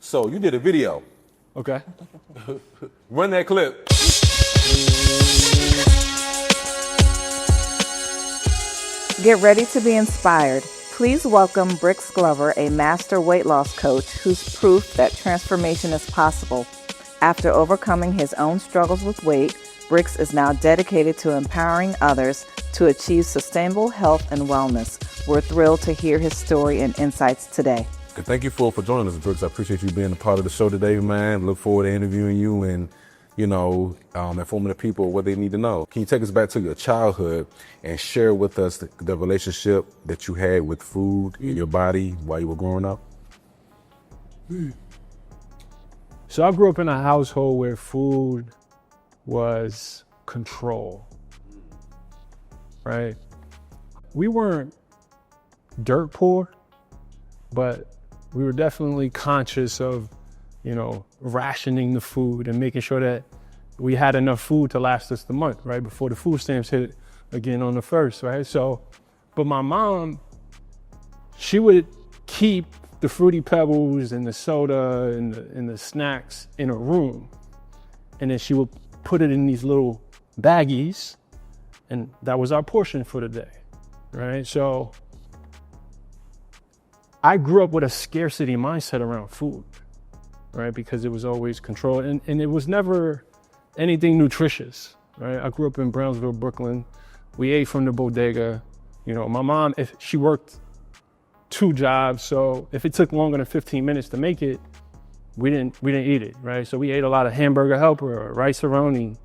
So you did a video. Okay. Run that clip. Get ready to be inspired. Please welcome Brix Glover, a master weight loss coach who's proof that transformation is possible. After overcoming his own struggles with weight, Brix is now dedicated to empowering others to achieve sustainable health and wellness. We're thrilled to hear his story and insights today. Thank you for joining us, Brix. I appreciate you being a part of the show today, man. Look forward to interviewing you and, informing the people what they need to know. Can you take us back to your childhood and share with us the relationship that you had with food in your body while you were growing up? So I grew up in a household where food was control, right? We weren't dirt poor, but we were definitely conscious of, rationing the food and making sure that we had enough food to last us the month, right? Before the food stamps hit again on the 1st, right? So, but my mom, she would keep the Fruity Pebbles and the soda and the snacks in a room. And then she would put it in these little baggies, and that was our portion for the day, right? So I grew up with a scarcity mindset around food, right? Because it was always controlled, and it was never anything nutritious, right? I grew up in Brownsville, Brooklyn. We ate from the bodega. My mom, if she worked 2 jobs, so if it took longer than 15 minutes to make it, we didn't eat it, right? So we ate a lot of hamburger helper or rice-a-roni,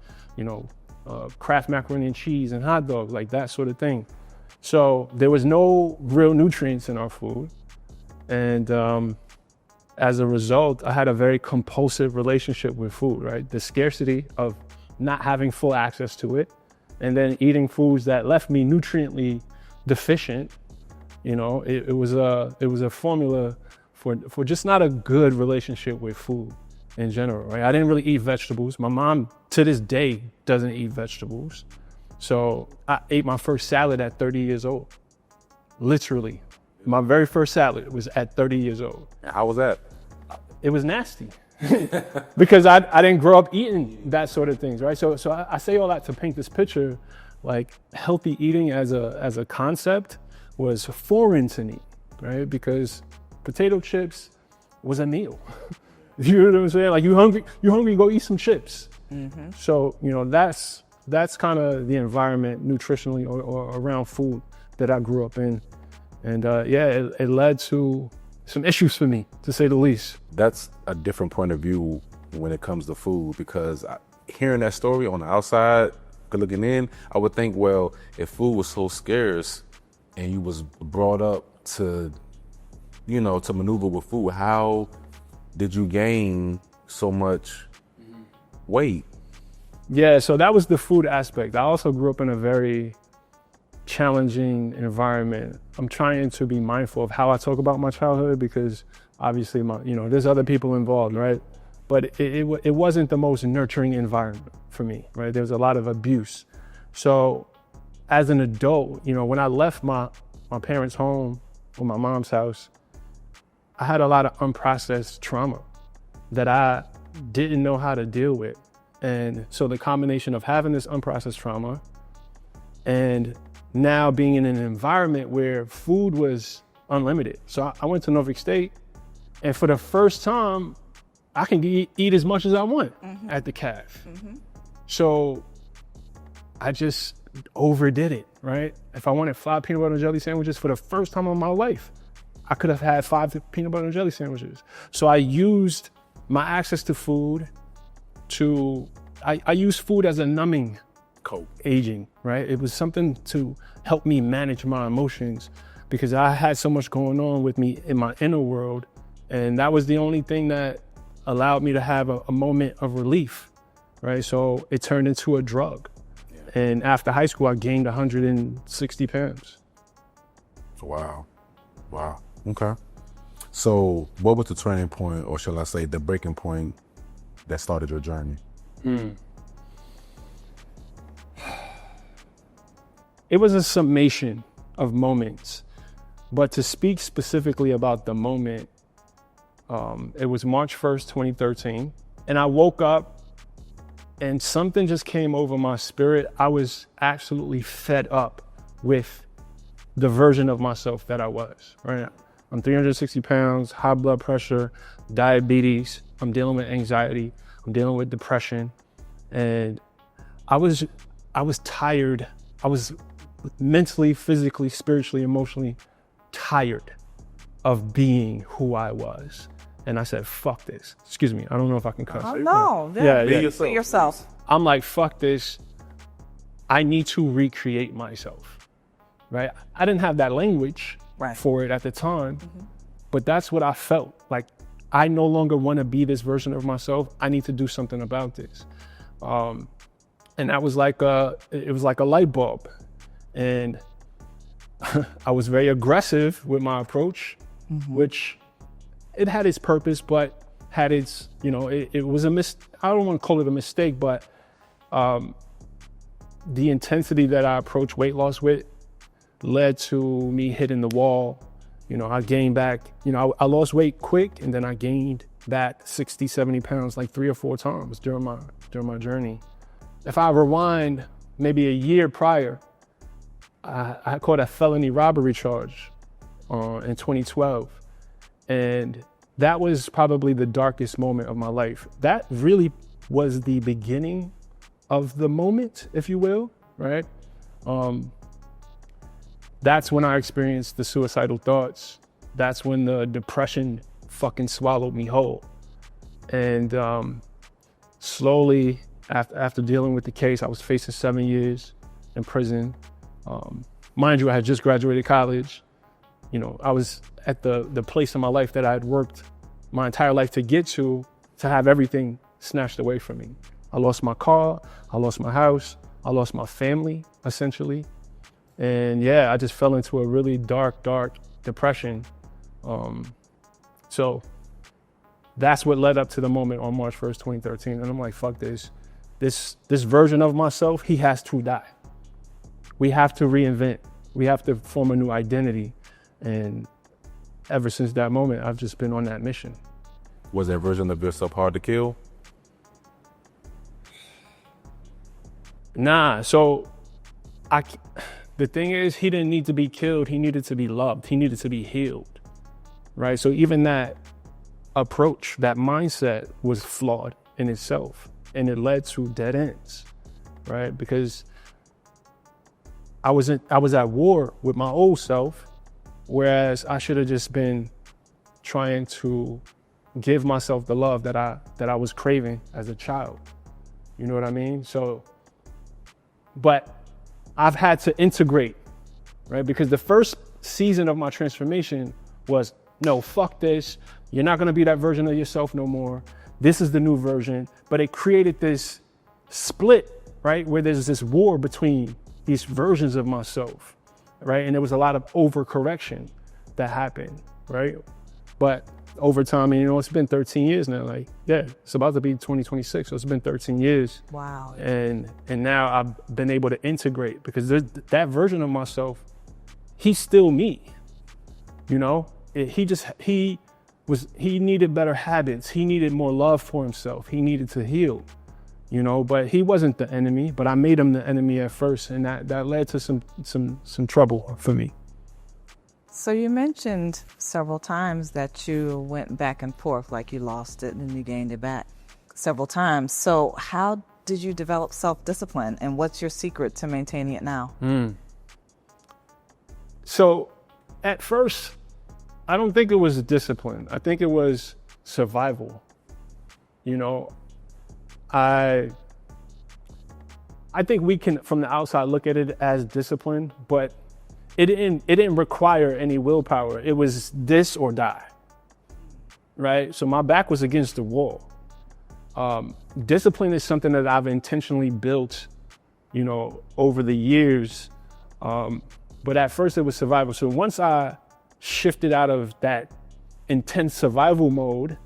Kraft macaroni and cheese and hot dogs, like that sort of thing. So there was no real nutrients in our food. And as a result, I had a very compulsive relationship with food, right? The scarcity of not having full access to it, and then eating foods that left me nutriently deficient. It was a formula for just not a good relationship with food in general, right? I didn't really eat vegetables. My mom, to this day, doesn't eat vegetables. So I ate my first salad at 30 years old. Literally. My very first salad was at 30 years old. How was that? It was nasty because I didn't grow up eating that sort of things, right? So I say all that to paint this picture, like healthy eating as a concept was foreign to me, right? Because potato chips was a meal. You know what I'm saying? Like you hungry, go eat some chips. Mm-hmm. So, that's kind of the environment nutritionally or around food that I grew up in. And it led to some issues for me, to say the least. That's a different point of view when it comes to food, because hearing that story on the outside, looking in, I would think, well, if food was so scarce and you was brought up to, to maneuver with food, how did you gain so much weight? Yeah, so that was the food aspect. I also grew up in a very challenging environment. I'm trying to be mindful of how I talk about my childhood because obviously there's other people involved, right? But it wasn't the most nurturing environment for me, right? There was a lot of abuse. So as an adult, when I left my parents' home or my mom's house, I had a lot of unprocessed trauma that I didn't know how to deal with. And so the combination of having this unprocessed trauma and now being in an environment where food was unlimited. So I went to Norfolk State, and for the first time, I can eat as much as I want at the CAF. Mm-hmm. So I just overdid it, right? If I wanted 5 peanut butter and jelly sandwiches for the first time in my life, I could have had 5 peanut butter and jelly sandwiches. So I used my access to food I used food as a numbing agent, right? It was something to help me manage my emotions because I had so much going on with me in my inner world. And that was the only thing that allowed me to have a moment of relief, right? So it turned into a drug. Yeah. And after high school, I gained 160 pounds. Wow. Okay. So what was the turning point, or shall I say the breaking point that started your journey? It was a summation of moments, but to speak specifically about the moment, It was March 1st, 2013. And I woke up and something just came over my spirit. I was absolutely fed up with the version of myself that I was, right? I'm 360 pounds, high blood pressure, diabetes. I'm dealing with anxiety. I'm dealing with depression. And I was tired. I was mentally, physically, spiritually, emotionally tired of being who I was. And I said, fuck this. Excuse me, I don't know if I can cuss. Oh, no. Yeah. Be yourself. I'm like, fuck this. I need to recreate myself, right? I didn't have that language for it at the time, but that's what I felt. Like, I no longer want to be this version of myself. I need to do something about this. And that was like it was like a light bulb. And I was very aggressive with my approach, which it had its purpose, but had its, it was I don't want to call it a mistake, but the intensity that I approached weight loss with led to me hitting the wall. I gained back, I lost weight quick, and then I gained back 60, 70 pounds like 3 or 4 times during my journey. If I rewind maybe a year prior, I caught a felony robbery charge in 2012. And that was probably the darkest moment of my life. That really was the beginning of the moment, if you will, right? That's when I experienced the suicidal thoughts. That's when the depression fucking swallowed me whole. And slowly, after dealing with the case, I was facing 7 years in prison. Mind you, I had just graduated college. I was at the place in my life that I had worked my entire life to get to have everything snatched away from me. I lost my car, I lost my house, I lost my family, essentially. And yeah, I just fell into a really dark depression. So that's what led up to the moment on March 1st, 2013. And I'm like, fuck this. This version of myself, he has to die. We have to reinvent. We have to form a new identity. And ever since that moment, I've just been on that mission. Was that version of yourself hard to kill? Nah, so the thing is, he didn't need to be killed. He needed to be loved. He needed to be healed, right? So even that approach, that mindset was flawed in itself, and it led to dead ends, right? Because I was at war with my old self, whereas I should have just been trying to give myself the love that I was craving as a child. You know what I mean? So, but I've had to integrate, right? Because the first season of my transformation was, no, fuck this. You're not gonna be that version of yourself no more. This is the new version. But it created this split, right? Where there's this war between these versions of myself, right? And there was a lot of overcorrection that happened, right? But over time, and it's been 13 years now. Like, yeah, it's about to be 2026, so it's been 13 years. Wow. And now I've been able to integrate, because that version of myself, he's still me. He needed better habits. He needed more love for himself. He needed to heal, but he wasn't the enemy, but I made him the enemy at first, and that led to some trouble for me. So you mentioned several times that you went back and forth, like you lost it and then you gained it back several times. So how did you develop self-discipline, and what's your secret to maintaining it now? So at first, I don't think it was discipline. I think it was survival. I think we can, from the outside, look at it as discipline, but it didn't require any willpower. It was this or die, right? So my back was against the wall. Discipline is something that I've intentionally built, over the years. But at first it was survival. So once I shifted out of that intense survival mode,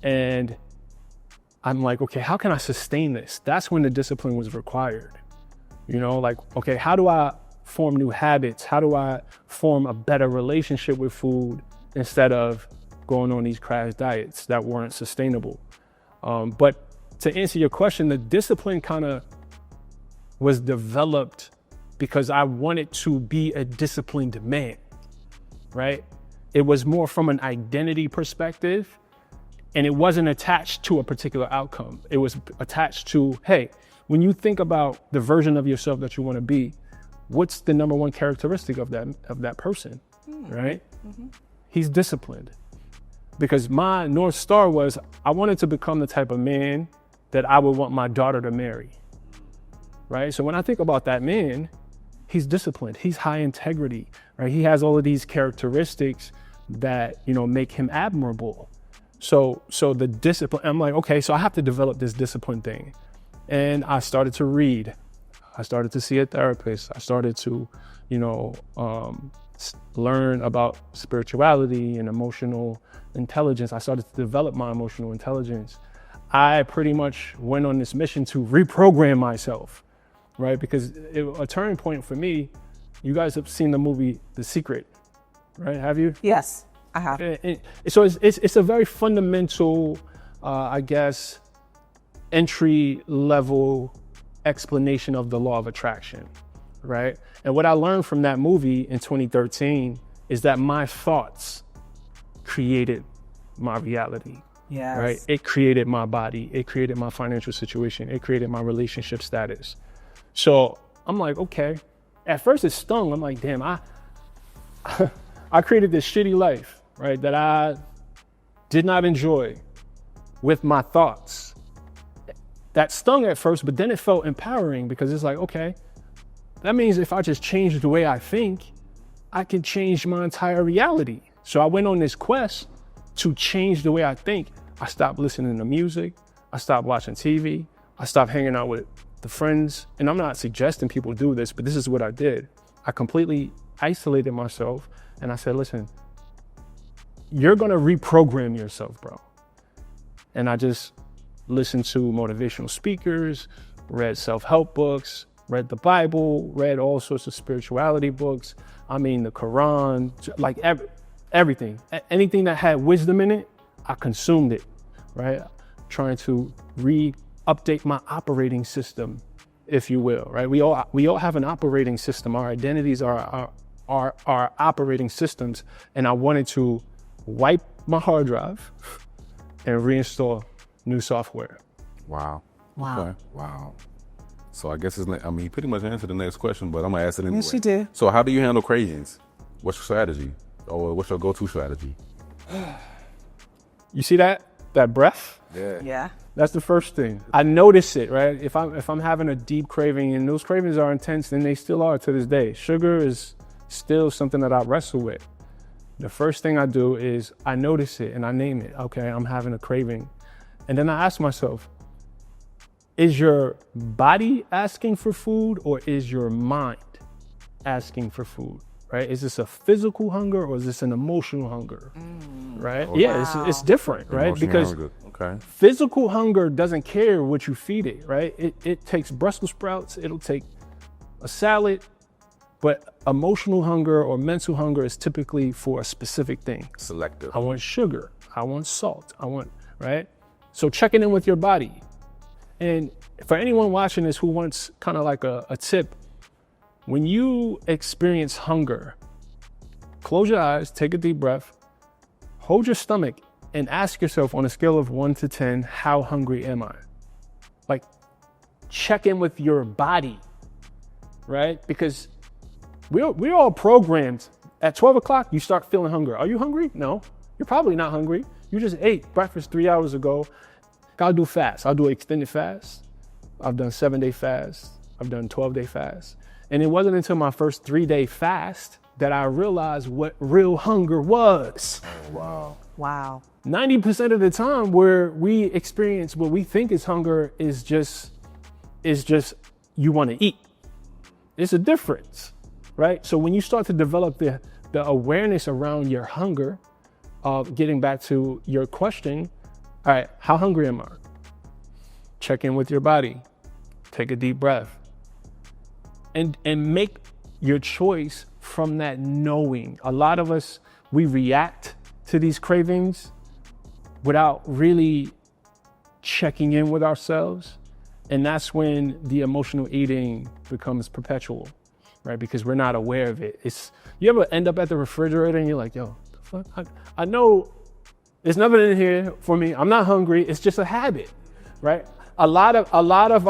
and I'm like, okay, how can I sustain this? That's when the discipline was required. Okay, how do I form new habits? How do I form a better relationship with food instead of going on these crash diets that weren't sustainable. But to answer your question, the discipline kind of was developed because I wanted to be a disciplined man, right? It was more from an identity perspective, and it wasn't attached to a particular outcome. It was attached to, hey, when you think about the version of yourself that you want to be, what's the number one characteristic of that person, right? Mm-hmm. He's disciplined. Because my North Star was, I wanted to become the type of man that I would want my daughter to marry, right? So when I think about that man, he's disciplined, he's high integrity, right? He has all of these characteristics that, you know, make him admirable. So the discipline, I'm like, okay, so I have to develop this discipline thing. And I started to read. I started to see a therapist. I started to, you know, learn about spirituality and emotional intelligence. I started to develop my emotional intelligence. I pretty much went on this mission to reprogram myself, right? Because a turning point for me, you guys have seen the movie The Secret, right? Have you? Yes, I have. So it's a very fundamental, I guess, entry level explanation of the law of attraction, right? And what I learned from that movie in 2013 is that my thoughts created my reality. Yes. Right? It created my body. It created my financial situation. It created my relationship status. So I'm like, okay. At first it stung. I'm like, damn, I created this shitty life, right? That I did not enjoy with my thoughts. That stung at first, but then it felt empowering because it's like, okay, that means if I just change the way I think, I can change my entire reality. So I went on this quest to change the way I think. I stopped listening to music. I stopped watching TV. I stopped hanging out with the friends. And I'm not suggesting people do this, but this is what I did. I completely isolated myself and I said, listen, you're gonna reprogram yourself, bro. And I just listened to motivational speakers, read self-help books, read the Bible, read all sorts of spirituality books. I mean, the Quran, like everything. Anything that had wisdom in it, I consumed it, right? Trying to update my operating system, if you will, right? We all have an operating system. Our identities are our operating systems. And I wanted to wipe my hard drive and reinstall new software. Wow. Wow. Okay. Wow. So I guess you pretty much answered the next question, but I'm gonna ask it anyway. Yes, you did. So how do you handle cravings? What's your strategy? Or what's your go-to strategy? You see that breath? Yeah. That's the first thing. I notice it, right? If I'm having a deep craving, and those cravings are intense, and they still are to this day. Sugar is still something that I wrestle with. The first thing I do is I notice it and I name it. Okay, I'm having a craving. And then I ask myself, is your body asking for food or is your mind asking for food, right? Is this a physical hunger or is this an emotional hunger, right? Okay. Yeah, Wow. it's different, right? Emotional Because hunger. Okay. physical hunger doesn't care what you feed it, right? It takes Brussels sprouts, it'll take a salad, but emotional hunger or mental hunger is typically for a specific thing. Selective. I want sugar, I want salt, right? So checking in with your body. And for anyone watching this who wants kind of like a tip, when you experience hunger, close your eyes, take a deep breath, hold your stomach, and ask yourself on a scale of 1 to 10, how hungry am I? Like, check in with your body, right? Because we're all programmed. At 12 o'clock, you start feeling hunger. Are you hungry? No, you're probably not hungry. You just ate breakfast 3 hours ago. I'll do fast. I'll do an extended fast. I've done 7-day fast. I've done 12-day fast. And it wasn't until my first 3-day fast that I realized what real hunger was. Wow. Wow. 90% of the time where we experience what we think is hunger is just you want to eat. It's a difference, right? So when you start to develop the awareness around your hunger, getting back to your question, all right, how hungry am I? Check in with your body. Take a deep breath. And make your choice from that knowing. A lot of us, we react to these cravings without really checking in with ourselves. And that's when the emotional eating becomes perpetual, right? Because we're not aware of it. You ever end up at the refrigerator and you're like, yo, the fuck? I know there's nothing in here for me. I'm not hungry. It's just a habit, right? A lot of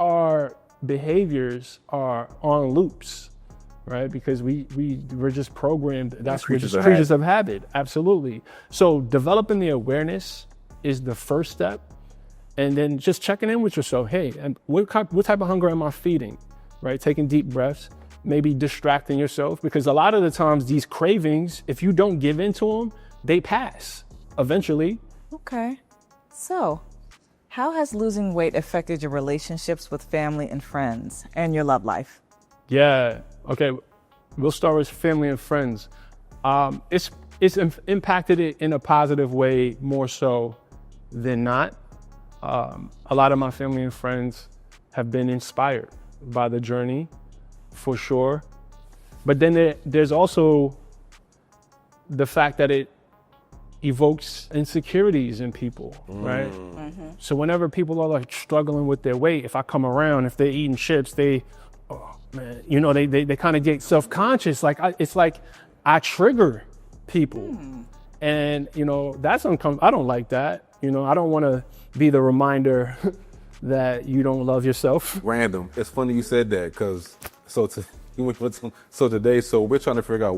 our behaviors are on loops, right? Because we're just programmed. We're just creatures of habit. Absolutely. So developing the awareness is the first step, and then just checking in with yourself. Hey, and what type of hunger am I feeding? Right? Taking deep breaths, maybe distracting yourself, because a lot of the times these cravings, if you don't give into them, they pass eventually. Okay. So, how has losing weight affected your relationships with family and friends and your love life? Yeah. Okay. We'll start with family and friends. It's impacted it in a positive way more so than not. A lot of my family and friends have been inspired by the journey, for sure. But then there's also the fact that it evokes insecurities in people, right? Mm-hmm. So whenever people are like struggling with their weight, if I come around, if they're eating chips, they kind of get self-conscious. It's like I trigger people. And, that's uncomfortable. I don't like that. I don't want to be the reminder that you don't love yourself. Random. It's funny you said that, because so today, we're trying to figure out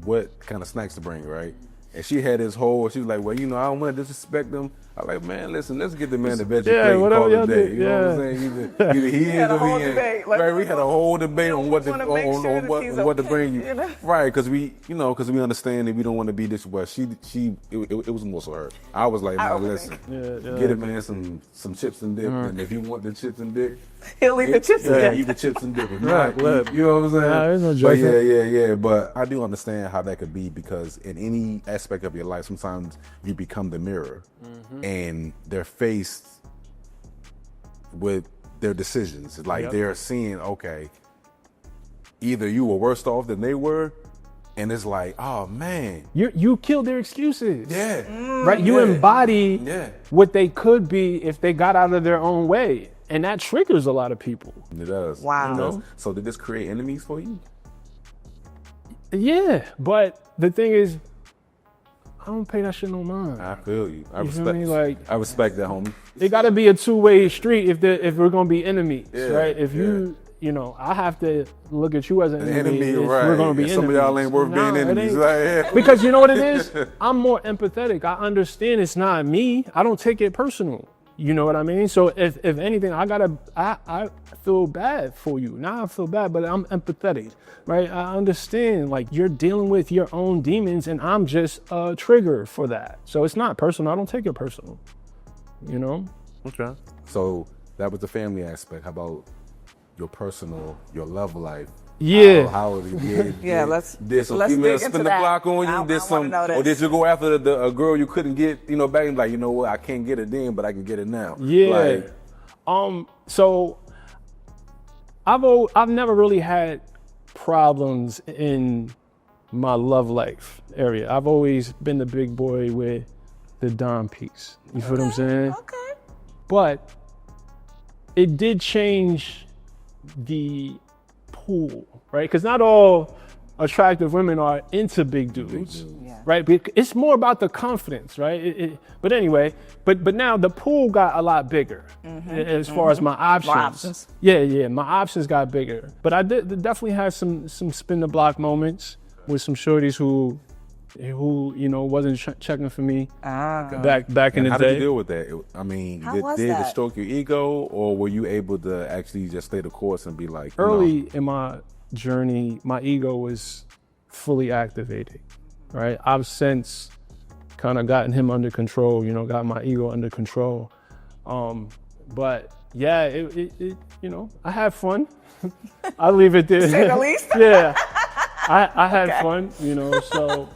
what kind of snacks to bring, right? And she had this whole, she was like, well, I don't want to disrespect them. I'm like, man, listen, let's get the man the veggie plate and call it a day. You know what I'm saying? Either he is or he ain't. Right, we had a whole debate on what to bring you. Right, because we understand that we don't want to be this way. It was more so her. I was like, man, listen, get it, man, some chips and dip. And if you want the chips and dip, he'll eat the chips and dip. Eat the chips and dip. You know what I'm saying? There's no joke. Yeah. But I do understand how that could be, because in any aspect of your life, sometimes you become the mirror. And they're faced with their decisions. Like they're seeing, okay, either you were worse off than they were, and it's like, oh man, you killed their excuses. Yeah, right. You embody what they could be if they got out of their own way, and that triggers a lot of people. It does. Wow. It does. So did this create enemies for you? Yeah, but the thing is, I don't pay that shit no mind. I feel you. I respect that, homie. It got to be a two-way street if we're gonna be enemies, right? If I have to look at you as an enemy if we're gonna be enemies. Some of y'all ain't worth being enemies. Because you know what it is? I'm more empathetic. I understand it's not me. I don't take it personal. You know what I mean? So if anything, I feel bad for you. Now I feel bad, but I'm empathetic, right? I understand, like, you're dealing with your own demons, and I'm just a trigger for that. So it's not personal. I don't take it personal, Okay. So that was the family aspect. How about your love life? Yeah. How did some let's females dig spin into the that. block on you? Or did you go after a girl you couldn't get, back and like, you know what, I can't get it then, but I can get it now? Yeah. So I've never really had problems in my love life area. I've always been the big boy with the dime piece. You feel what I'm saying? Okay. But it did change the pool, right? Because not all attractive women are into big dudes, right? It's more about the confidence, right? But anyway, but now the pool got a lot bigger as far as my options. More options. Yeah, my options got bigger. But I definitely had some spin the block moments with some shorties who wasn't checking for me back in the day. How did you deal with that? I mean, did it stroke your ego, or were you able to actually just stay the course and be like, early in my journey, my ego was fully activated, right? I've since kind of gotten him under control, got my ego under control. But yeah, I had fun. I'll leave it there. To say the least. Yeah, I had fun, so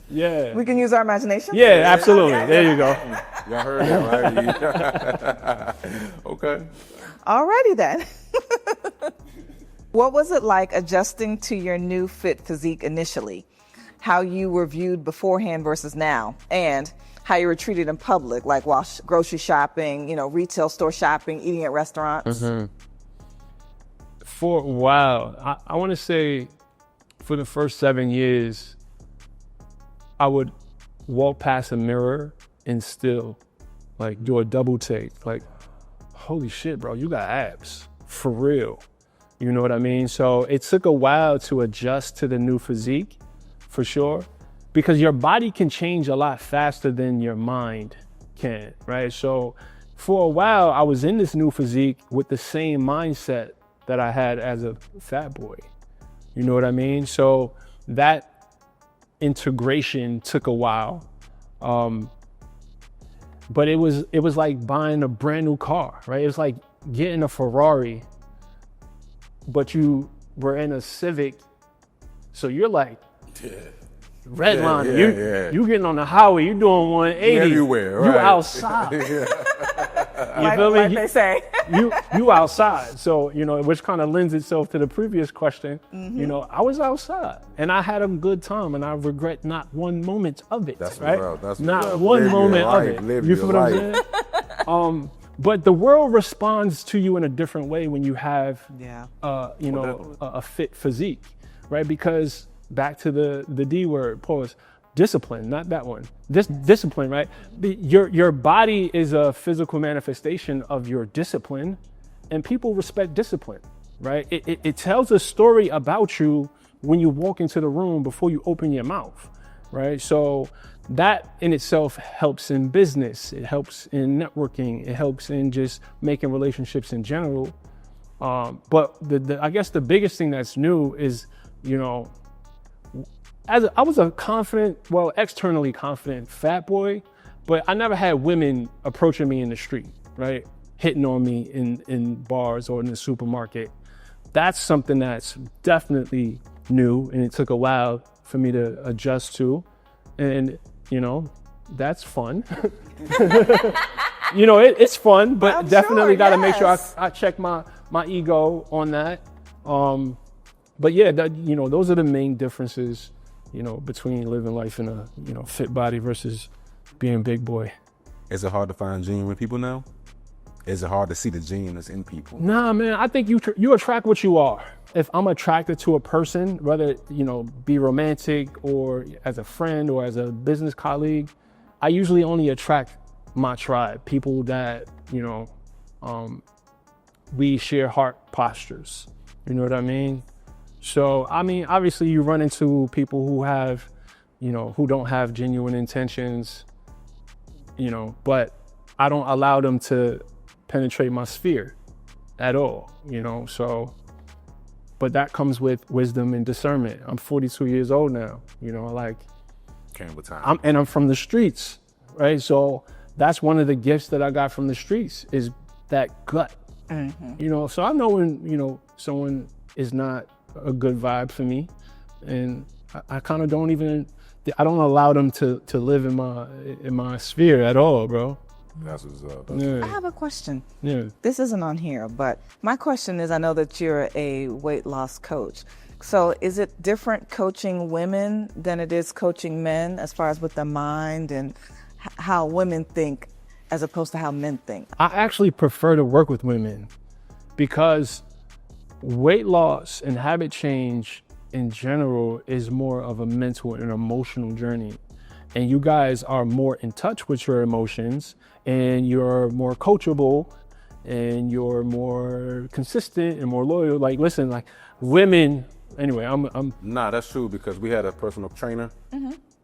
yeah. We can use our imagination. Yeah, absolutely. Okay. There you go. Y'all heard that, right? Okay. Alrighty then. What was it like adjusting to your new fit physique initially? how you were viewed beforehand versus now, and how you were treated in public, like while grocery shopping, you know, retail store shopping, eating at restaurants. For a while, I want to say for the first 7 years, I would walk past a mirror and still like do a double take, like, holy shit, bro, you got abs, for real. You know what I mean? So it took a while to adjust to the new physique, for sure, because your body can change a lot faster than your mind can, right? So for a while, I was in this new physique with the same mindset that I had as a fat boy. You know what I mean? So that integration took a while. But it was like buying a brand new car, right? It was like getting a Ferrari, but you were in a Civic. So you're like, redlining. You getting on the highway, you doing 180. Everywhere, right? You outside. You feel me? Like they say. you outside. So, you know, which kind of lends itself to the previous question. You know, I was outside and I had a good time and I regret not one moment of it. That's right? real. That's not real. one Live your moment of life. it. Live You your feel what I'm life. saying? But the world responds to you in a different way when you have, you know, a fit physique, right? Because back to the D word, pause. Discipline, not that one. Discipline, right? Your body is a physical manifestation of your discipline, and people respect discipline, right? It tells a story about you when you walk into the room before you open your mouth, right? So that in itself helps in business. It helps in networking. It helps in just making relationships in general. But I guess the biggest thing that's new is, you know, I was a confident, well, externally confident fat boy, but I never had women approaching me in the street, right? Hitting on me in bars or in the supermarket. That's something that's definitely new, and it took a while for me to adjust to. And, you know, that's fun. You know, it's fun, but I'm definitely sure, got to make sure yes. I check my ego on that. But yeah, you know, those are the main differences, you know, between living life in a, you know, fit body versus being big boy. Is it hard to find genuine people now? Is it hard to see the genuineness in people? Nah, man, I think you attract what you are. If I'm attracted to a person, whether, you know, be romantic or as a friend or as a business colleague, I usually only attract my tribe, people that, you know, we share heart postures. You know what I mean? So, I mean, obviously you run into people who have, you know, who don't have genuine intentions, you know, but I don't allow them to penetrate my sphere at all, you know, so, but that comes with wisdom and discernment. I'm 42 years old now, you know, like, Came with time. I'm from the streets, right? So that's one of the gifts that I got from the streets is that gut, you know, so I know when, you know, someone is not a good vibe for me, and I kind of don't allow them to live in my sphere at all, bro. That's what's up. I have a question. Yeah. This isn't on here, but my question is, I know that you're a weight loss coach. So is it different coaching women than it is coaching men as far as with the mind and how women think as opposed to how men think? I actually prefer to work with women because weight loss and habit change in general is more of a mental and emotional journey. And you guys are more in touch with your emotions, and you're more coachable, and you're more consistent and more loyal. Like, listen, like women, anyway, I'm Nah, that's true, because we had a personal trainer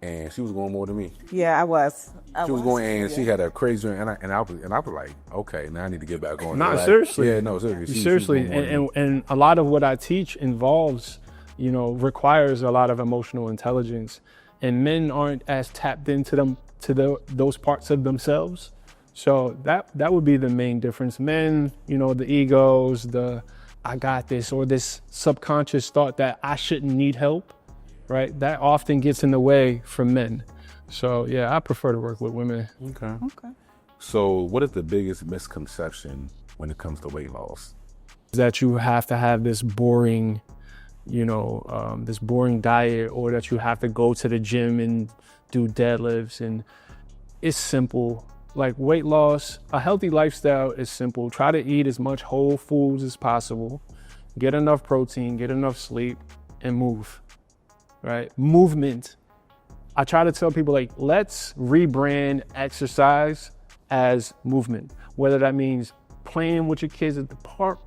and she was going more than me. Yeah, I was. She was going, and she had a crazy, and I was like, okay, now I need to get back on. Nah, Like, seriously. Yeah, no, seriously. She was seriously, going more than me. and a lot of what I teach involves, you know, requires a lot of emotional intelligence, and men aren't as tapped into those parts of themselves. So that would be the main difference. Men, you know, the egos, the I got this, or this subconscious thought that I shouldn't need help, right? That often gets in the way for men. So yeah, I prefer to work with women. Okay. So what is the biggest misconception when it comes to weight loss? That you have to have this boring this boring diet, or that you have to go to the gym and do deadlifts. And it's simple. Like weight loss, a healthy lifestyle is simple. Try to eat as much whole foods as possible, get enough protein, get enough sleep, and move, right? Movement. I try to tell people, like, let's rebrand exercise as movement, whether that means playing with your kids at the park,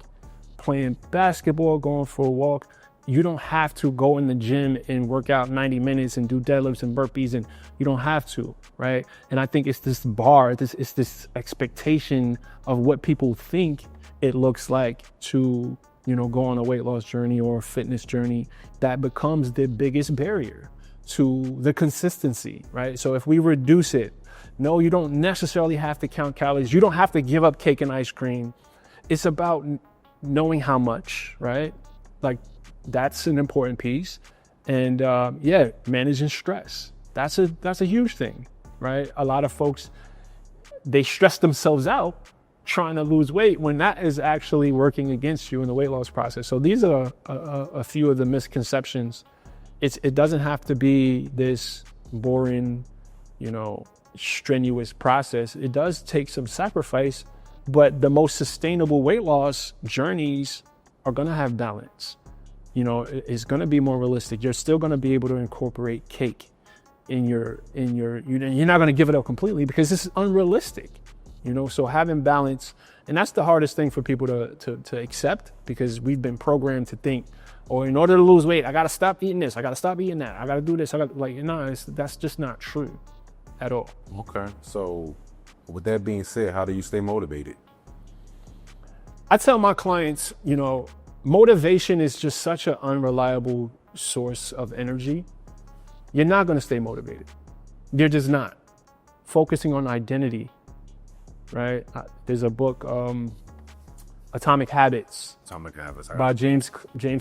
playing basketball, going for a walk. You don't have to go in the gym and work out 90 minutes and do deadlifts and burpees, and you don't have to, right? And I think it's this bar, it's this expectation of what people think it looks like to, go on a weight loss journey or a fitness journey that becomes the biggest barrier to the consistency, right? So if we reduce it, no, you don't necessarily have to count calories. You don't have to give up cake and ice cream. It's about knowing how much, right? Like, that's an important piece. And managing stress. That's a huge thing, right? A lot of folks, they stress themselves out trying to lose weight when that is actually working against you in the weight loss process. So these are a few of the misconceptions. It doesn't have to be this boring, strenuous process. It does take some sacrifice, but the most sustainable weight loss journeys are gonna have balance. It's going to be more realistic. You're still going to be able to incorporate cake in you're not going to give it up completely because this is unrealistic, so having balance. And that's the hardest thing for people to accept, because we've been programmed to think, in order to lose weight, I got to stop eating this, I got to stop eating that, I got to do this, that's just not true at all. Okay. So with that being said, how do you stay motivated? I tell my clients, motivation is just such an unreliable source of energy. You're not going to stay motivated. You're just not. Focusing on identity, right? There's a book, Atomic Habits. By James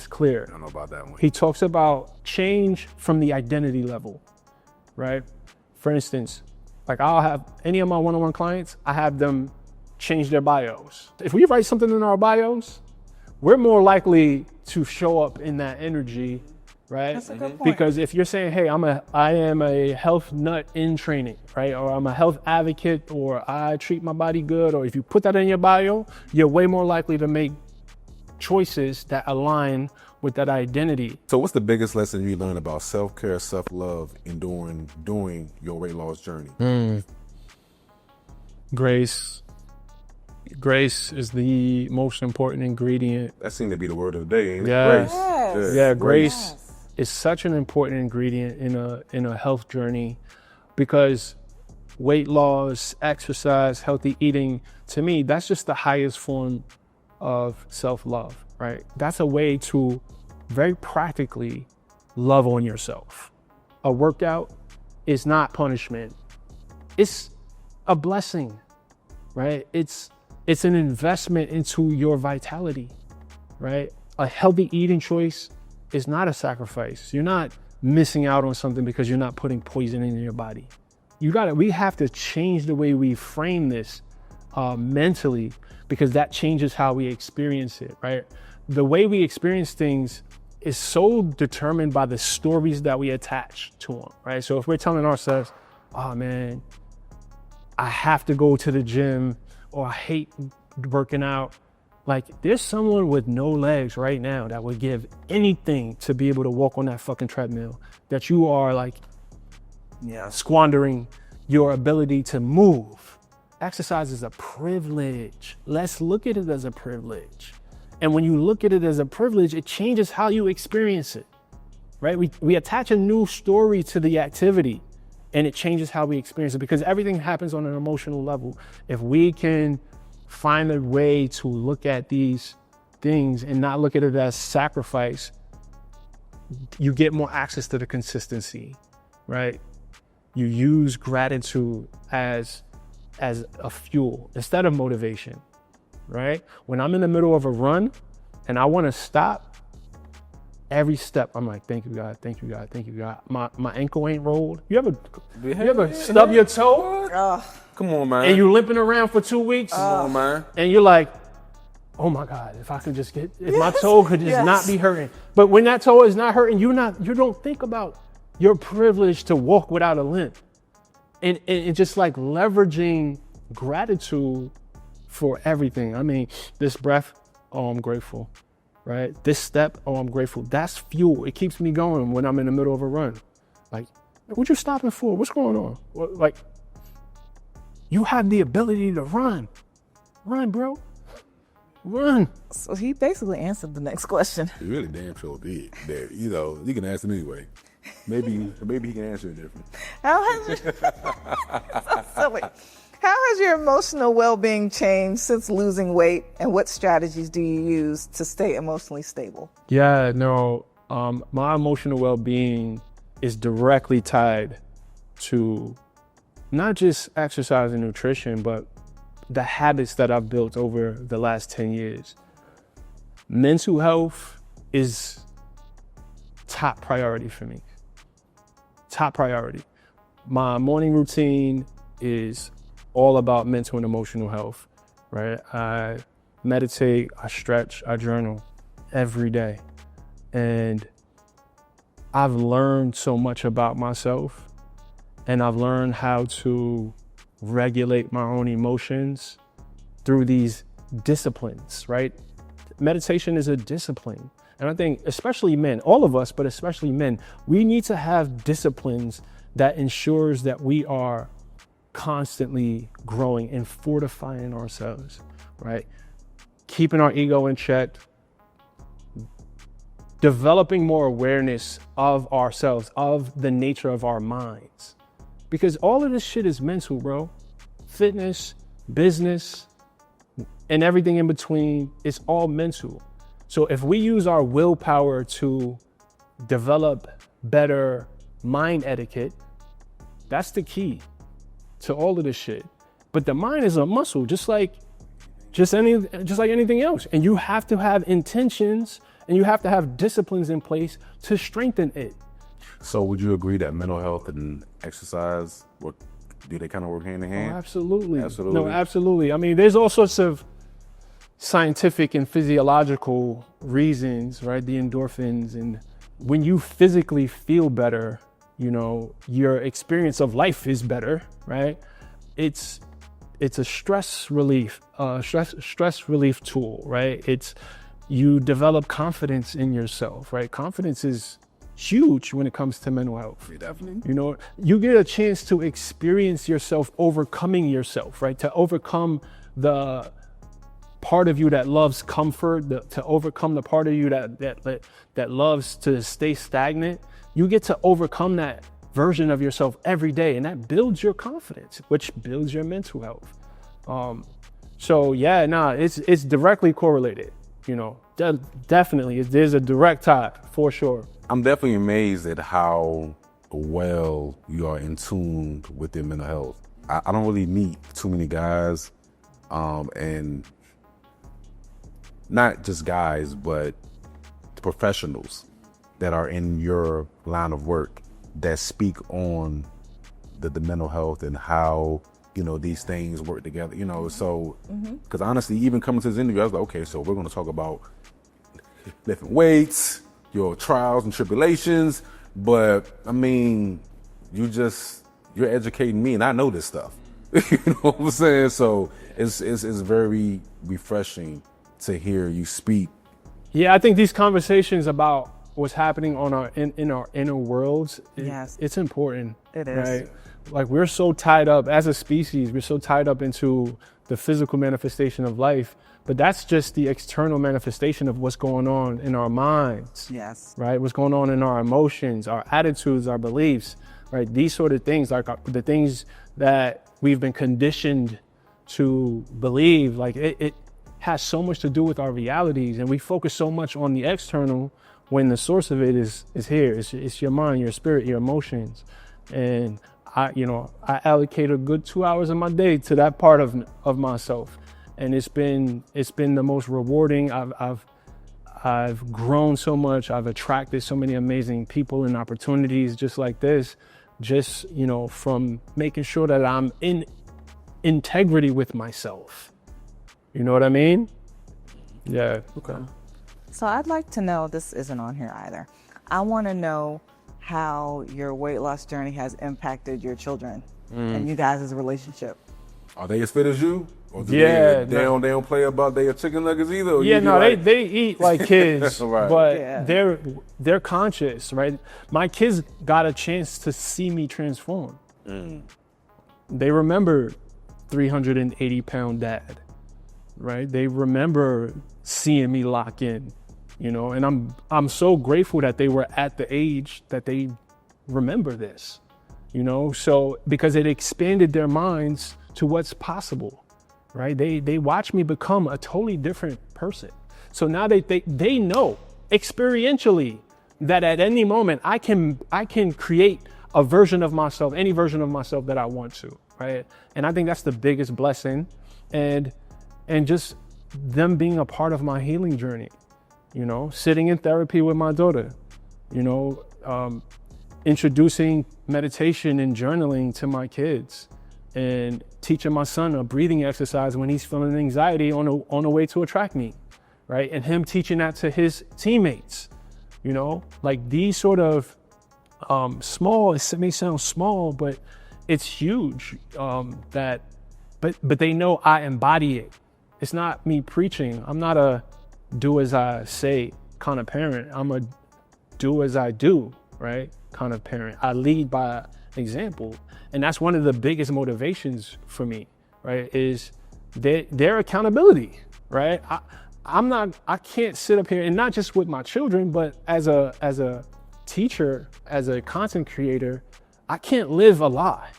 Clear. I don't know about that one. He talks about change from the identity level, right? For instance, like I'll have any of my one-on-one clients, I have them change their bios. If we write something in our bios, we're more likely to show up in that energy, right? That's a good point. Because if you're saying, hey, I am a health nut in training, right? Or I'm a health advocate, or I treat my body good, or if you put that in your bio, you're way more likely to make choices that align with that identity. So what's the biggest lesson you learned about self-care, self-love in doing your weight loss journey? Grace is the most important ingredient. That seemed to be the word of the day, ain't it? Yes. Grace. Yeah, grace is such an important ingredient in a health journey, because weight loss, exercise, healthy eating, to me, that's just the highest form of self-love, right? That's a way to very practically love on yourself. A workout is not punishment. It's a blessing, right? It's an investment into your vitality, right? A healthy eating choice is not a sacrifice. You're not missing out on something because you're not putting poison in your body. We have to change the way we frame this mentally, because that changes how we experience it, right? The way we experience things is so determined by the stories that we attach to them, right? So if we're telling ourselves, oh man, I have to go to the gym, or I hate working out. Like, there's someone with no legs right now that would give anything to be able to walk on that fucking treadmill, that you are like, squandering your ability to move. Exercise is a privilege. Let's look at it as a privilege. And when you look at it as a privilege, it changes how you experience it, right? We attach a new story to the activity, and it changes how we experience it, because everything happens on an emotional level. If we can find a way to look at these things and not look at it as sacrifice, you get more access to the consistency, right? You use gratitude as a fuel instead of motivation, right? When I'm in the middle of a run and I want to stop, every step, I'm like, thank you, God, thank you, God, thank you, God. My ankle ain't rolled. You ever stub your toe? Come on, man. And you limping around for 2 weeks? Come on, man. And you're like, oh my God, if my toe could just not be hurting. But when that toe is not hurting, you don't think about your privilege to walk without a limp. And just like leveraging gratitude for everything. I mean, this breath, oh, I'm grateful, right? This step, oh, I'm grateful. That's fuel. It keeps me going when I'm in the middle of a run. Like, what you stopping for? What's going on? Like, you have the ability to run. Run, bro. Run. So he basically answered the next question. He really damn sure did. That, you know, you can ask him anyway. Maybe he can answer it different. So silly. How has your emotional well-being changed since losing weight, and what strategies do you use to stay emotionally stable? Yeah, no, my emotional well-being is directly tied to not just exercise and nutrition, but the habits that I've built over the last 10 years. Mental health is top priority for me. Top priority. My morning routine is all about mental and emotional health, right? I meditate, I stretch, I journal every day. And I've learned so much about myself, and I've learned how to regulate my own emotions through these disciplines, right? Meditation is a discipline. And I think especially men, all of us, but especially men, we need to have disciplines that ensures that we are constantly growing and fortifying ourselves, right? Keeping our ego in check, developing more awareness of ourselves, of the nature of our minds. Because all of this shit is mental, bro. Fitness, business, and everything in between, it's all mental. So if we use our willpower to develop better mind etiquette, that's the key to all of this shit. But the mind is a muscle, just like anything else. And you have to have intentions, and you have to have disciplines in place to strengthen it. So would you agree that mental health and exercise, do they kind of work hand in hand? Oh, absolutely. Absolutely. No, absolutely. I mean, there's all sorts of scientific and physiological reasons, right? The endorphins, and when you physically feel better, you know, your experience of life is better, right? It's a stress relief tool, right? You develop confidence in yourself, right? Confidence is huge when it comes to mental health. Definitely. You know, you get a chance to experience yourself overcoming yourself, right? To overcome the part of you that loves comfort, to overcome the part of you that loves to stay stagnant. You get to overcome that version of yourself every day, and that builds your confidence, which builds your mental health. So yeah, it's directly correlated. You know, definitely, there's a direct tie for sure. I'm definitely amazed at how well you are in tune with your mental health. I don't really meet too many guys, and not just guys, but professionals that are in your line of work that speak on the mental health and how, you know, these things work together, you know. So, because honestly, even coming to this interview, I was like, okay, so we're going to talk about lifting weights, your trials and tribulations, but I mean, you're educating me, and I know this stuff. You know what I'm saying? So it's very refreshing to hear you speak. Yeah, I think these conversations about what's happening in our inner worlds, it's important. It is. Right? Like, we're so tied up as a species, we're so tied up into the physical manifestation of life, but that's just the external manifestation of what's going on in our minds. Yes. Right? What's going on in our emotions, our attitudes, our beliefs, right? These sort of things, like the things that we've been conditioned to believe, like it has so much to do with our realities, and we focus so much on the external when the source of it is here. It's your mind, your spirit, your emotions. And I allocate a good 2 hours of my day to that part of myself. And it's been the most rewarding. I've grown so much. I've attracted so many amazing people and opportunities just like this, just, you know, from making sure that I'm in integrity with myself. You know what I mean? Yeah. Okay. So I'd like to know, this isn't on here either. I want to know how your weight loss journey has impacted your children and you guys' relationship. Are they as fit as you? Or do Yeah, they don't play about their chicken nuggets either? Or Yeah, you be no, like, they eat like kids, Right. but Yeah. they're conscious, right? My kids got a chance to see me transform. They remember 380-pound dad, right? They remember seeing me lock in, you know, and I'm so grateful that they were at the age that they remember this, you know, so because it expanded their minds to what's possible, right? They watch me become a totally different person. So now they know experientially that at any moment I can create a version of myself, any version of myself that I want to, right? And I think that's the biggest blessing, and just them being a part of my healing journey, you know, sitting in therapy with my daughter, you know, introducing meditation and journaling to my kids, and teaching my son a breathing exercise when he's feeling anxiety on the way to a track meet, right? And him teaching that to his teammates, you know, like these sort of small, it may sound small, but it's huge, but they know I embody it. It's not me preaching. I'm not a do as I say kind of parent. I'm a do as I do, right? Kind of parent. I lead by example. And that's one of the biggest motivations for me, right? Is their accountability, right? I can't sit up here, and not just with my children, but as a teacher, as a content creator, I can't live a lie,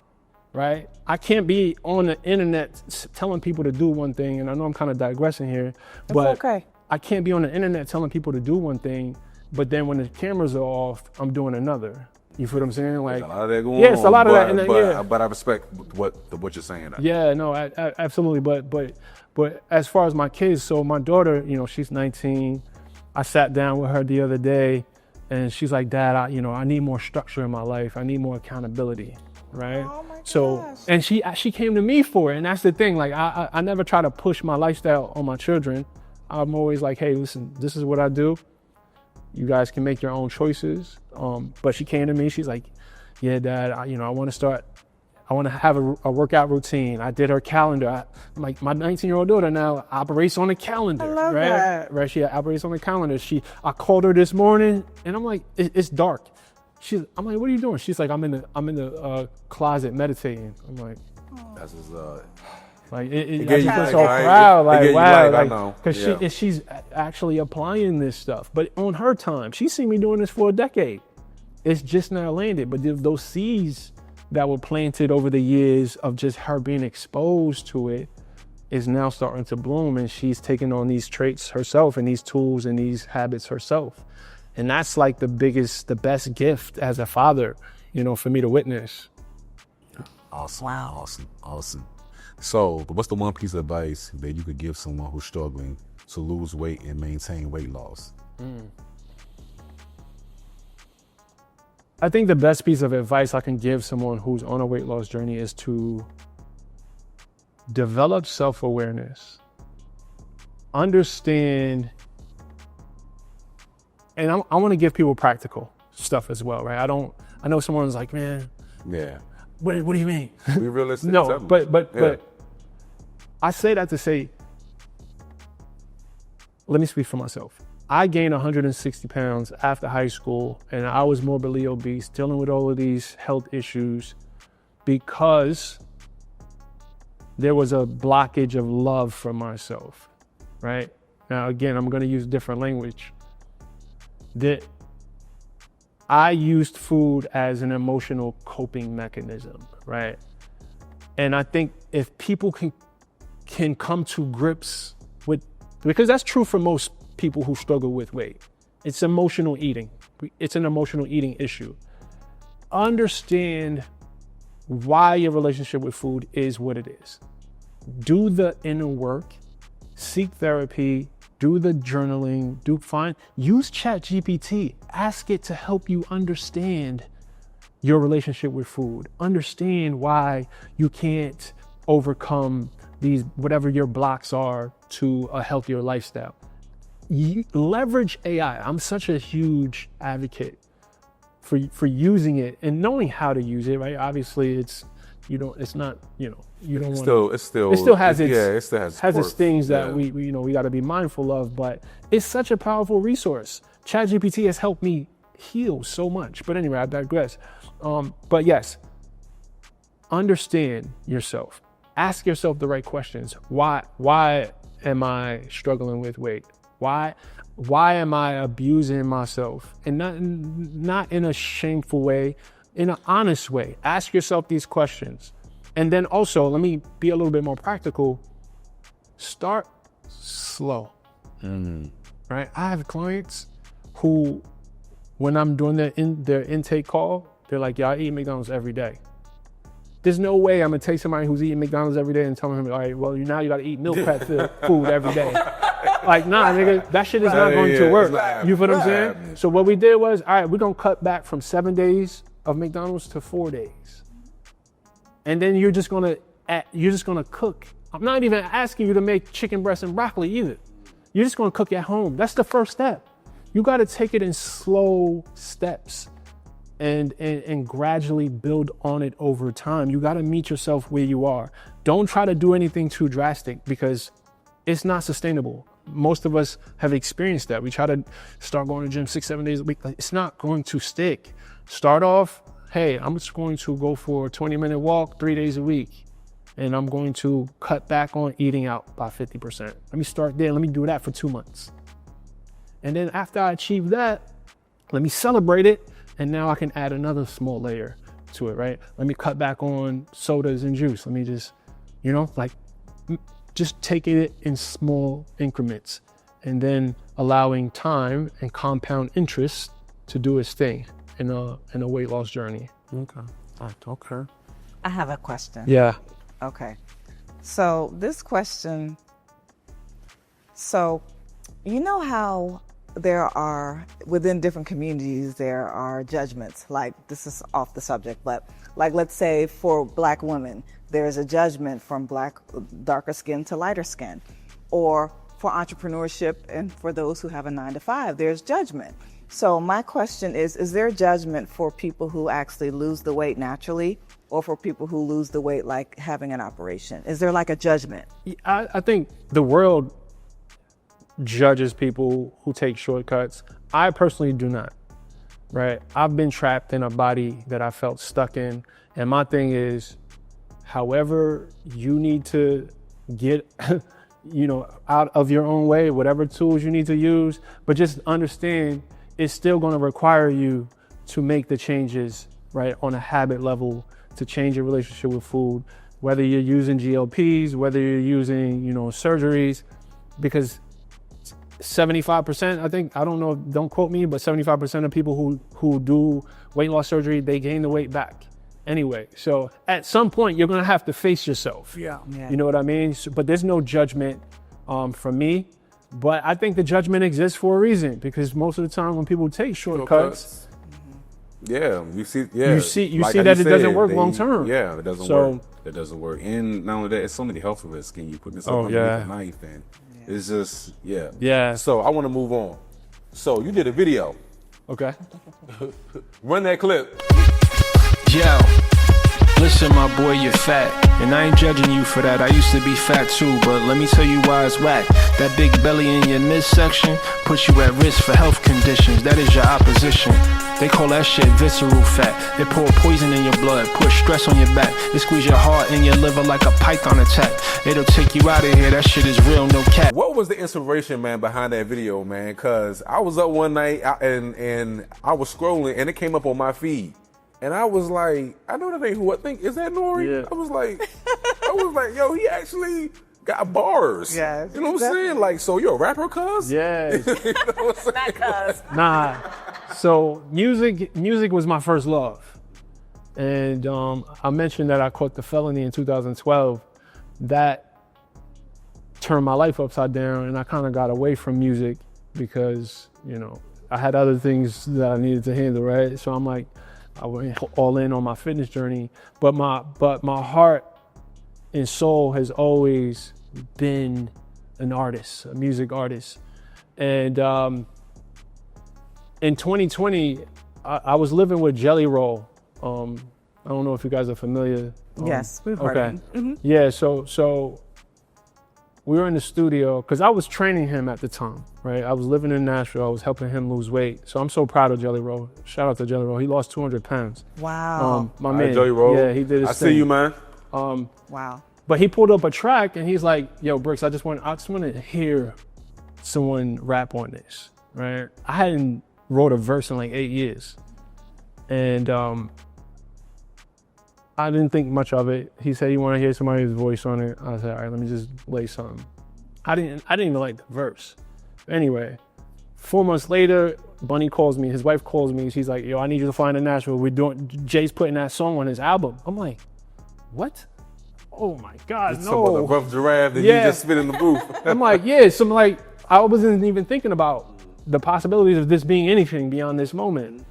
right? I can't be on the internet telling people to do one thing, and I know I'm kind of digressing here, but okay. I can't be on the internet telling people to do one thing, but then when the cameras are off, I'm doing another. You feel what I'm saying? Like, there's a lot of that going on. Yes, a lot of that. And but I respect what you're saying. Yeah, no, absolutely. But as far as my kids, so my daughter, you know, she's 19. I sat down with her the other day, and she's like, Dad, I need more structure in my life. I need more accountability, right? Oh my So, gosh. and she came to me for it, and that's the thing. Like, I never try to push my lifestyle on my children. I'm always like, hey, listen, this is what I do. You guys can make your own choices. But she came to me, she's like, yeah, Dad, I want to have a workout routine. I did her calendar. My 19-year-old daughter now operates on a calendar. I love right? that. Right, she operates on a calendar. I called her this morning, and I'm like, it's dark. I'm like, what are you doing? She's like, I'm in the closet meditating. I'm like, That's his. like It I gave just you feel life, so right? proud, It like gave you wow, life, I like know. because Yeah. she's actually applying this stuff, but on her time. She's seen me doing this for a decade. It's just now landed, but those seeds that were planted over the years of just her being exposed to it is now starting to bloom, and she's taking on these traits herself and these tools and these habits herself. And that's like the best gift as a father, for me to witness. Awesome. Wow. Awesome. So, what's the one piece of advice that you could give someone who's struggling to lose weight and maintain weight loss? I think the best piece of advice I can give someone who's on a weight loss journey is to develop self-awareness, understand, and I want to give people practical stuff as well, right? I know someone's like, man, Yeah. what do you mean? Be realistic. No, Tell 'em. but I say that to say, let me speak for myself. I gained 160 pounds after high school, and I was morbidly obese, dealing with all of these health issues because there was a blockage of love for myself, right? Now, again, I'm gonna use different language. That I used food as an emotional coping mechanism, right? And I think if people can come to grips with, because that's true for most people who struggle with weight. It's emotional eating. It's an emotional eating issue. Understand why your relationship with food is what it is. Do the inner work, seek therapy, do the journaling, use ChatGPT, ask it to help you understand your relationship with food. Understand why you can't overcome these, whatever your blocks are to a healthier lifestyle. leverage AI. I'm such a huge advocate for using it and knowing how to use it, right? Obviously it's not, you don't want it still has its things that we got to be mindful of, but it's such a powerful resource. ChatGPT has helped me heal so much. But anyway, I digress. But yes, understand yourself. Ask yourself the right questions. Why am I struggling with weight? Why am I abusing myself? And not in a shameful way, in an honest way. Ask yourself these questions. And then also, let me be a little bit more practical. Start slow. Right? I have clients who, when I'm doing their intake call, they're like, "Yeah, I eat McDonald's every day." There's no way I'm gonna take somebody who's eating McDonald's every day and tell him, "All right, well, now you gotta eat meal prep food every day." Like, nah, nigga, that shit is not going to work. You feel what I'm saying? So what we did was, all right, we're gonna cut back from 7 days of McDonald's to 4 days. And then you're just gonna cook. I'm not even asking you to make chicken breast and broccoli either. You're just gonna cook at home. That's the first step. You gotta take it in slow steps and gradually build on it over time. You gotta meet yourself where you are. Don't try to do anything too drastic because it's not sustainable. Most of us have experienced that. We try to start going to the gym 6-7 days a week. It's not going to stick. Start off, hey, I'm just going to go for a 20-minute walk 3 days a week. And I'm going to cut back on eating out by 50%. Let me start there. Let me do that for 2 months. And then after I achieve that, let me celebrate it. And now I can add another small layer to it, right? Let me cut back on sodas and juice. Let me just, just taking it in small increments and then allowing time and compound interest to do its thing in a weight loss journey. Okay. I have a question. Yeah. Okay. So this question, you know how there are, within different communities, there are judgments. Like, this is off the subject, but like, let's say for Black women, there's a judgment from darker skin to lighter skin. Or for entrepreneurship and for those who have a 9-to-5, there's judgment. So my question is there judgment for people who actually lose the weight naturally or for people who lose the weight like having an operation? Is there like a judgment? I think the world judges people who take shortcuts. I personally do not, right? I've been trapped in a body that I felt stuck in. And my thing is, however you need to get, out of your own way, whatever tools you need to use, but just understand it's still going to require you to make the changes, right, on a habit level to change your relationship with food, whether you're using GLPs, whether you're using, surgeries, because 75%, I think, I don't know, don't quote me, but 75% of people who do weight loss surgery, they gain the weight back anyway. So at some point, you're gonna have to face yourself. Yeah. You know what I mean? So, but there's no judgment from me. But I think the judgment exists for a reason, because most of the time when people take shortcuts, you see that it doesn't work long term. Yeah, it doesn't work. It doesn't work. And not only that, it's so many health risks, and you put this up underneath the knife, and it's just, Yeah. So I want to move on. So you did a video. Okay. Run that clip. Yo, listen, my boy, you're fat. And I ain't judging you for that. I used to be fat too, but let me tell you why it's whack. That big belly in your midsection puts you at risk for health conditions. That is your opposition. They call that shit visceral fat. They pour poison in your blood, put stress on your back. They squeeze your heart and your liver like a python attack. It'll take you out of here. That shit is real, no cap. What was the inspiration, man, behind that video, man? Because I was up one night and I was scrolling and it came up on my feed. And I was like, I know that ain't who I think. Is that Nori? Yeah. I was like, yo, he actually got bars. Yes, you know what I'm saying? Like, so you're a rapper, cuz? Yeah. You know what I'm saying? Nah. So music was my first love. And I mentioned that I caught the felony in 2012. That turned my life upside down, and I kind of got away from music because, I had other things that I needed to handle, right? So I'm like, I went all in on my fitness journey, but my heart and soul has always been an artist, a music artist. And in 2020, I was living with Jelly Roll. I don't know if you guys are familiar. Yes, we've heard of him. Yeah, so we were in the studio because I was training him at the time, right? I was living in Nashville. I was helping him lose weight. So I'm so proud of Jelly Roll. Shout out to Jelly Roll. He lost 200 pounds. Wow. My All man. right, Jelly Roll. Yeah, he did his I thing. see you, man. Wow. But he pulled up a track and he's like, "Yo, Brix, I just want to hear someone rap on this." Right? I hadn't wrote a verse in like 8 years, and I didn't think much of it. He said he wanted to hear somebody's voice on it. I said, "All right, let me just lay something." I didn't even like the verse. Anyway, 4 months later, Bunny calls me. His wife calls me. She's like, "Yo, I need you to fly to Nashville. Jay's putting that song on his album." I'm like, "What? Oh my God, It's about the no!" rough giraffe that Yeah. you just spit in the booth. I'm like, "Yeah." So I'm like, I wasn't even thinking about the possibilities of this being anything beyond this moment.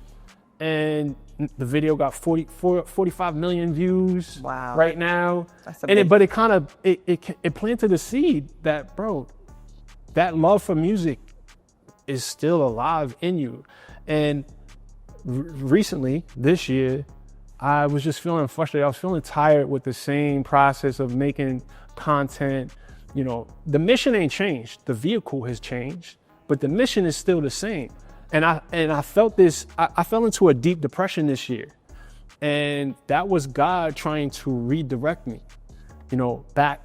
And the video got 45 million views Wow. right now. That's a And big- but it kind of it planted a seed that, bro, that love for music is still alive in you. And recently, this year, I was just feeling frustrated. I was feeling tired with the same process of making content. You know, the mission ain't changed. The vehicle has changed, but the mission is still the same. And I felt this, I fell into a deep depression this year. And that was God trying to redirect me, you know, back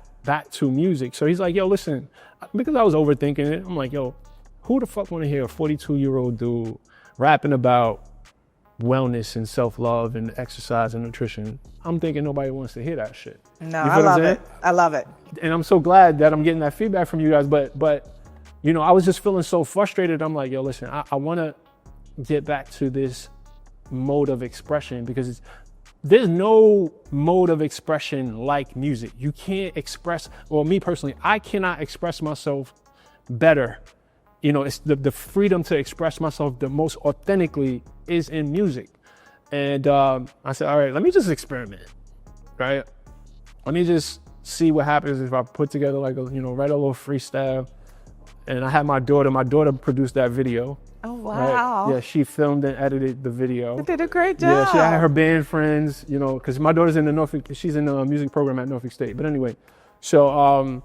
to music. So he's like, "Yo, listen," because I was overthinking it. I'm like, "Yo, who the fuck want to hear a 42-year-old dude rapping about wellness and self-love and exercise and nutrition?" I'm thinking nobody wants to hear that shit. No, You feel I what I'm love saying? it. I love it. And I'm so glad that I'm getting that feedback from you guys. But you know, I was just feeling so frustrated. I'm like, "Yo, listen, I want to get back to this mode of expression because there's no mode of expression like music. You can't express, or me personally, I cannot express myself better. You know, it's the freedom to express myself the most authentically is in music." And I said, "All right, let me just experiment, right? Let me just see what happens if I put together like write a little freestyle." And I had my daughter produced that video. Oh, Right? wow. Yeah, she filmed and edited the video. You did a great job. Yeah, she had her band friends, you know, because my daughter's in the Norfolk, she's in the music program at Norfolk State. But anyway, so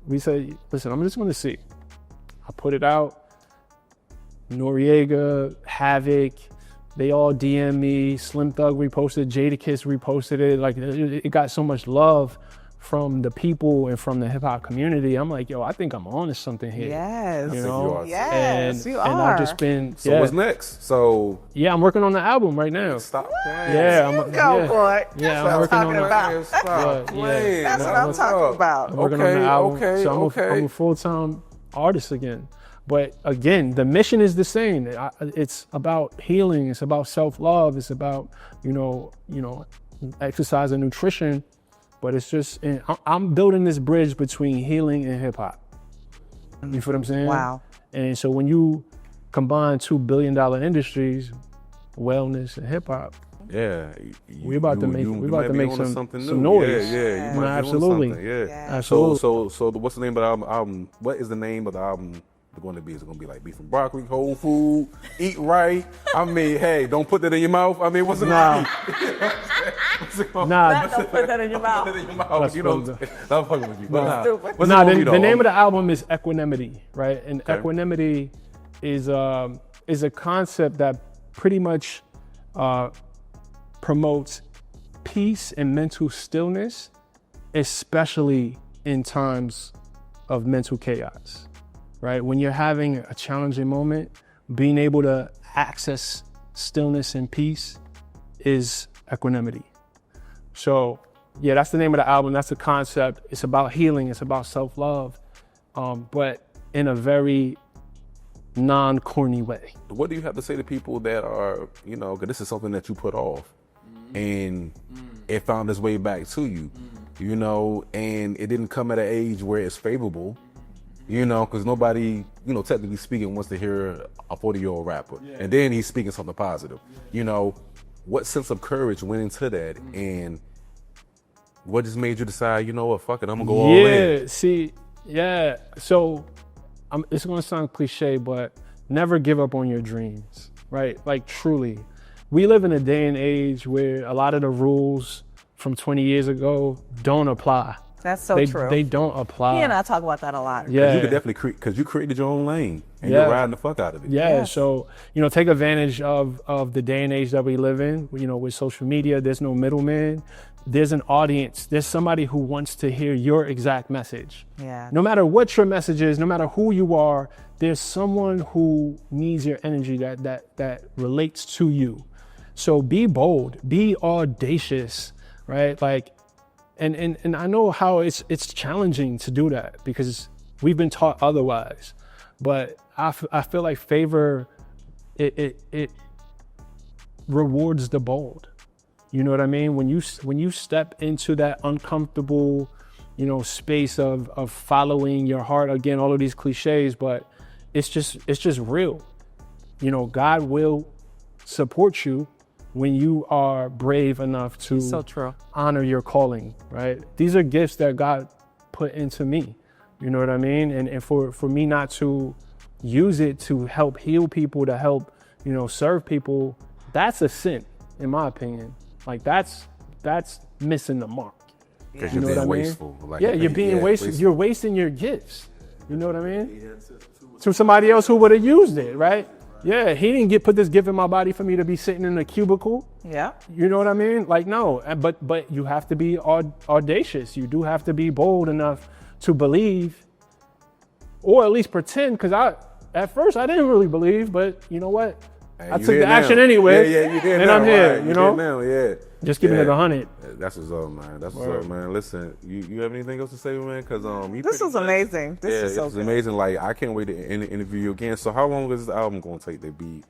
we said, "Listen, I'm just gonna see." I put it out. Noriega, Havoc, they all DM me. Slim Thug reposted, Jadakiss reposted it. Like it got so much love from the people and from the hip hop community. I'm like, "Yo, I think I'm on to something here." Yes. You you know, are. Yes, you and are. I've just been, So what's next? So yeah, I'm working on the album right now. stop playing. Yeah, Go yeah. for it. Yeah, That's what I'm working on talking it. about. Stop Yeah, playing. That's what man. I'm What's talking up? about. I'm working on the album. Okay, So I'm a full-time artist again. But again, the mission is the same. It's about healing. It's about self-love. It's about, you know, exercise and nutrition. But it's just, I'm building this bridge between healing and hip hop. You feel what I'm saying? Wow. And so when you combine $2 billion industries, wellness and hip hop, Yeah, we about to make some something some new. noise. Yeah, you might be on Absolutely. something, yeah. Yeah. Absolutely. So what's the name of the album? What is the name of the album going to be? Is it going to be like beef and broccoli, whole food, eat right? I mean, hey, don't put that in your mouth. I mean, what's it Nah. going Nah, Don't put that in your mouth. Put it in your mouth. You know, I'm fucking with you. But nah. Stupid. What's it Nah, gonna be, the though? name of the album is Equanimity, right? And Okay. equanimity is a concept that pretty much promotes peace and mental stillness, especially in times of mental chaos, right? When you're having a challenging moment, being able to access stillness and peace is equanimity. So yeah, that's the name of the album. That's the concept. It's about healing. It's about self-love, but in a very non-corny way. What do you have to say to people that are, you know, because this is something that you put off and it found its way back to you, you know, and it didn't come at an age where it's favorable, you know, because nobody, you know, technically speaking, wants to hear a 40-year-old rapper. And then he's speaking something positive. You know, what sense of courage went into that, and what just made you decide, you know what, fuck it, I'm going to go all in? So it's gonna sound cliche, but never give up on your dreams, right? Like truly. We live in a day and age where a lot of the rules from 20 years ago don't apply. That's so true. They don't apply. He and I talk about that a lot. Yeah. You could definitely create, because you created your own lane and Yeah. you're riding the fuck out of it. Yeah, Yes. so, you know, take advantage of the day and age that we live in. You know, with social media, there's no middleman. There's an audience. There's somebody who wants to hear your exact message. Yeah. No matter what your message is, no matter who you are, there's someone who needs your energy that relates to you. So be bold, be audacious, right? Like, and I know how it's challenging to do that because we've been taught otherwise. But I feel like favor, it rewards the bold. You know what I mean? When you step into that uncomfortable, you know, space of following your heart, again, all of these cliches, but it's just real. You know, God will support you when you are brave enough to So true. honor your calling, right? These are gifts that God put into me. You know what I mean? And for me not to use it to help heal people, to help, you know, serve people, that's a sin, in my opinion. Like that's missing the mark. Because You know you're what I being mean? wasteful. Like, Yeah, you're being wasteful. wasteful. You're wasting your gifts. You know what I mean? To somebody else who would have used it, right? Yeah, he didn't put this gift in my body for me to be sitting in a cubicle. Yeah. You know what I mean? Like, no, but you have to be audacious. You do have to be bold enough to believe, or at least pretend, because at first I didn't really believe, but you know what? Hey, I you took here the now. action anyway. Yeah, you did and now. I'm here, Right. you know? did now, yeah. Just giving Yeah. it 100. That's what's up, man. That's what's up, man. Listen, you have anything else to say, man? Because you This was amazing. This is so it's good. amazing. Like, I can't wait to interview you again. So how long is this album going to take to be?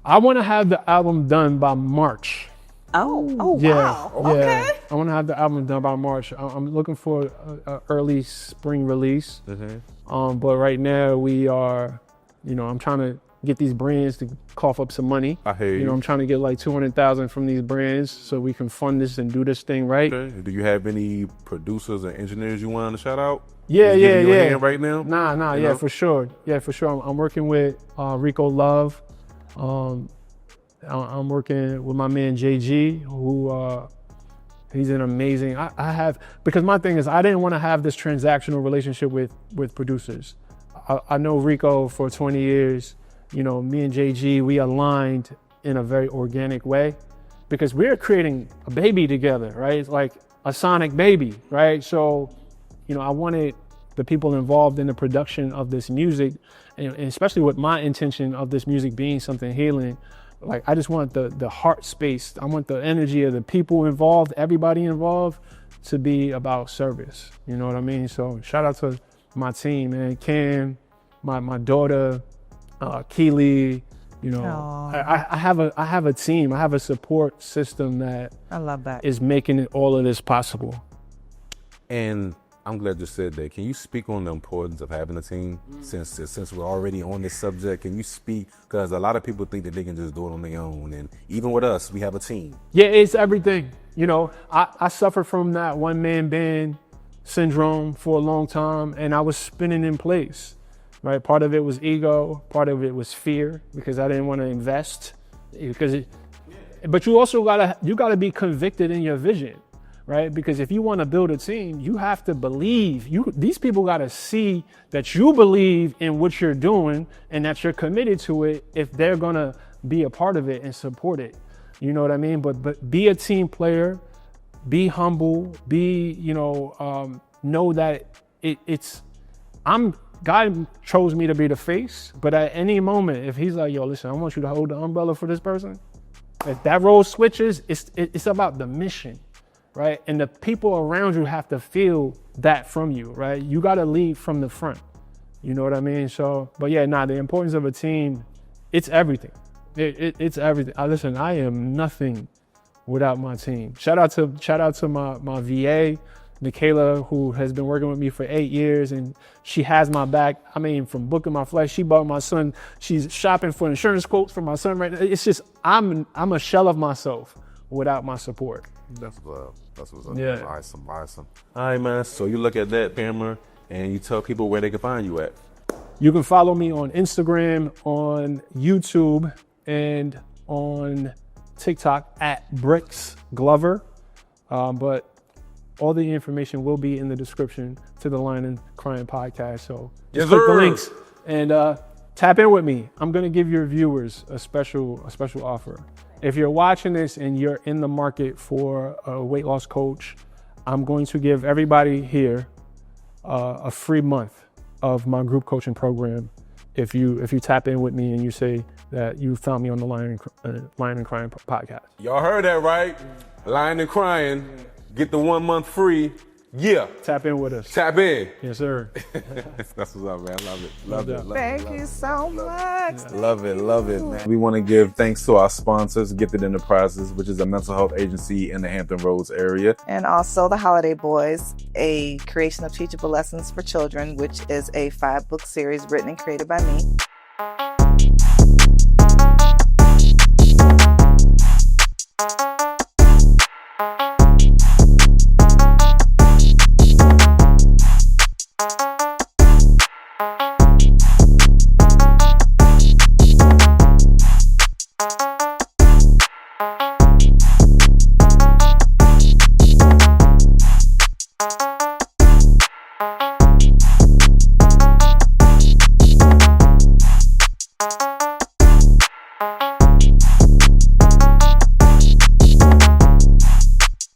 I want to have the album done by March. Oh, Yeah, wow. yeah. Okay. I want to have the album done by March. I'm looking for a early spring release. But right now we are, you know, I'm trying to get these brands to cough up some money. I hear you. You know, I'm trying to get like 200,000 from these brands so we can fund this and do this thing right. Okay. Do you have any producers or engineers you want to shout out? Yeah, Who's yeah, giving you a yeah. hand right now? Nah, You yeah, know? for sure. Yeah, for sure. I'm working with Rico Love. I'm working with my man JG, who he's an amazing. I have, because my thing is I didn't want to have this transactional relationship with producers. I know Rico for 20 years. You know, me and JG, we aligned in a very organic way because we're creating a baby together, right? It's like a sonic baby, right? So, you know, I wanted the people involved in the production of this music, and especially with my intention of this music being something healing, like I just want the heart space. I want the energy of the people involved, everybody involved, to be about service. You know what I mean? So shout out to my team, man. Cam, my daughter, Keely. You know, I have a team. I have a support system that I love that. is making it, all of this possible. And I'm glad you said that. Can you speak on the importance of having a team? Since we're already on this subject, can you speak? Because a lot of people think that they can just do it on their own. And even with us, we have a team. Yeah, it's everything. You know, I suffered from that one-man band syndrome for a long time, and I was spinning in place, right? Part of it was ego, part of it was fear, because I didn't want to invest. But you also gotta be convicted in your vision, right? Because if you want to build a team, you have to believe. These people gotta see that you believe in what you're doing and that you're committed to it if they're gonna be a part of it and support it. You know what I mean? But be a team player, be humble, know that God chose me to be the face, but at any moment, if he's like, yo, listen, I want you to hold the umbrella for this person, if that role switches, it's about the mission, right? And the people around you have to feel that from you, right? You got to lead from the front. You know what I mean? So, but yeah, the importance of a team, it's everything. It's everything. Listen, I am nothing without my team. Shout out to my VA, Nikayla, who has been working with me for 8 years, and she has my back. I mean, from booking my flight, she bought my son. She's shopping for insurance quotes for my son right now. It's just I'm a shell of myself without my support. That's what's up. Yeah. Awesome. All right, man. So you look at that, Pamela, and you tell people where they can find you at. You can follow me on Instagram, on YouTube, and on TikTok at Brix Glover. But all the information will be in the description to the Lyin and Cryin podcast. So just click the links and tap in with me. I'm gonna give your viewers a special offer. If you're watching this and you're in the market for a weight loss coach, I'm going to give everybody here a free month of my group coaching program. If you tap in with me and you say that you found me on the Lyin and Cryin podcast. Y'all heard that right? Lyin and Cryin. Get the 1 month free. Yeah. Tap in with us. Tap in. Yes, sir. That's what's up, man. I love it. Love it. Thank you so much. Love it, man. We want to give thanks to our sponsors, Gifted Enterprises, which is a mental health agency in the Hampton Roads area. And also The Holiday Boys, a creation of teachable lessons for children, which is a 5-book series written and created by me.